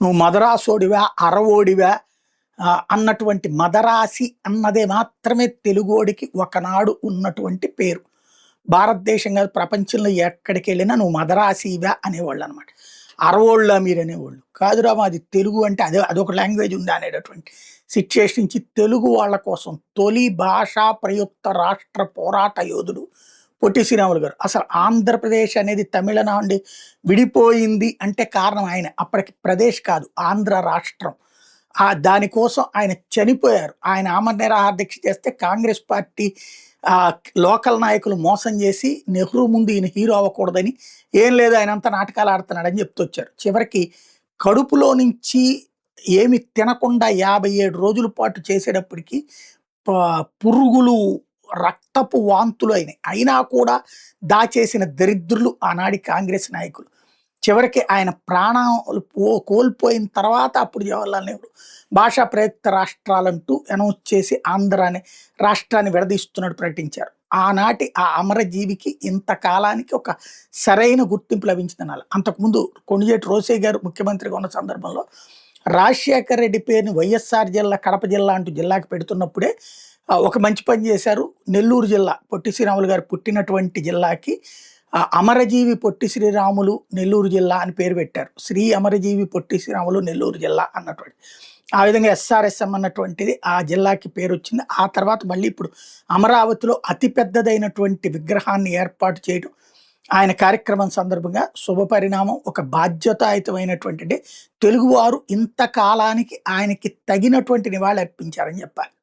నువ్వు మదరాసోడివా అరవోడివా అన్నటువంటి మదరాసి అన్నదే మాత్రమే తెలుగోడికి ఒకనాడు ఉన్నటువంటి పేరు. భారతదేశం కాదు ప్రపంచంలో ఎక్కడికి వెళ్ళినా నువ్వు మదరాసివా అనేవాళ్ళు అనమాట. అరవోళ్ళ మీరు అనేవాళ్ళు కాదురా మాది తెలుగు అంటే అదొక లాంగ్వేజ్ ఉందా అనేటటువంటి సిచ్యుయేషన్ నుంచి తెలుగు వాళ్ళ కోసం తొలి భాషా ప్రయుక్త రాష్ట్ర పోరాట యోధుడు పొట్టి శ్రీరాములు గారు. అసలు ఆంధ్రప్రదేశ్ అనేది తమిళనాడు విడిపోయింది అంటే కారణం ఆయన. అప్పటికి ప్రదేశ్ కాదు ఆంధ్ర రాష్ట్రం. దానికోసం ఆయన చనిపోయారు. ఆయన ఆమరణ నిరాహార దీక్ష చేస్తే కాంగ్రెస్ పార్టీ లోకల్ నాయకులు మోసం చేసి నెహ్రూ ముందు ఈయన హీరో అవ్వకూడదని ఏం లేదు ఆయన అంతా నాటకాలు ఆడుతున్నాడని చెప్తొచ్చారు. చివరికి కడుపులో నుంచి ఏమి తినకుండా 57 రోజుల పాటు చేసేటప్పటికి పురుగులు రక్తపు వాంతులు అయినాయి. అయినా కూడా దాచేసిన దరిద్రులు ఆనాడి కాంగ్రెస్ నాయకులు. చివరికి ఆయన ప్రాణాలు కోల్పోయిన తర్వాత అప్పుడు జవహర్లాల్ నెహ్రూ భాషా ప్రయుక్త రాష్ట్రాలంటూ అనౌన్స్ చేసి ఆంధ్రాని రాష్ట్రాన్ని విడదీస్తున్నట్టు ప్రకటించారు. ఆనాటి ఆ అమరజీవికి ఇంతకాలానికి ఒక సరైన గుర్తింపు లభించిందనాలి. అంతకుముందు కొండజేటి రోసయ్య గారు ముఖ్యమంత్రిగా ఉన్న సందర్భంలో రాజశేఖర రెడ్డి పేరుని వైఎస్ఆర్ జిల్లా కడప జిల్లా అంటూ జిల్లాకి పెడుతున్నప్పుడే ఒక మంచి పని చేశారు. నెల్లూరు జిల్లా పొట్టి శ్రీరాములు గారు పుట్టినటువంటి జిల్లాకి అమరజీవి పొట్టి శ్రీరాములు నెల్లూరు జిల్లా అని పేరు పెట్టారు. శ్రీ అమరజీవి పొట్టి శ్రీరాములు నెల్లూరు జిల్లా అన్నటువంటి ఆ విధంగా ఎస్ఆర్ఎస్ఎం అన్నటువంటిది ఆ జిల్లాకి పేరు వచ్చింది. ఆ తర్వాత మళ్ళీ ఇప్పుడు అమరావతిలో అతిపెద్దదైనటువంటి విగ్రహాన్ని ఏర్పాటు చేయడం ఆయన కార్యక్రమం సందర్భంగా శుభ పరిణామం. ఒక బాధ్యతాయుతమైనటువంటి తెలుగువారు ఇంతకాలానికి ఆయనకి తగినటువంటి నివాళి అర్పించారని చెప్పాలి.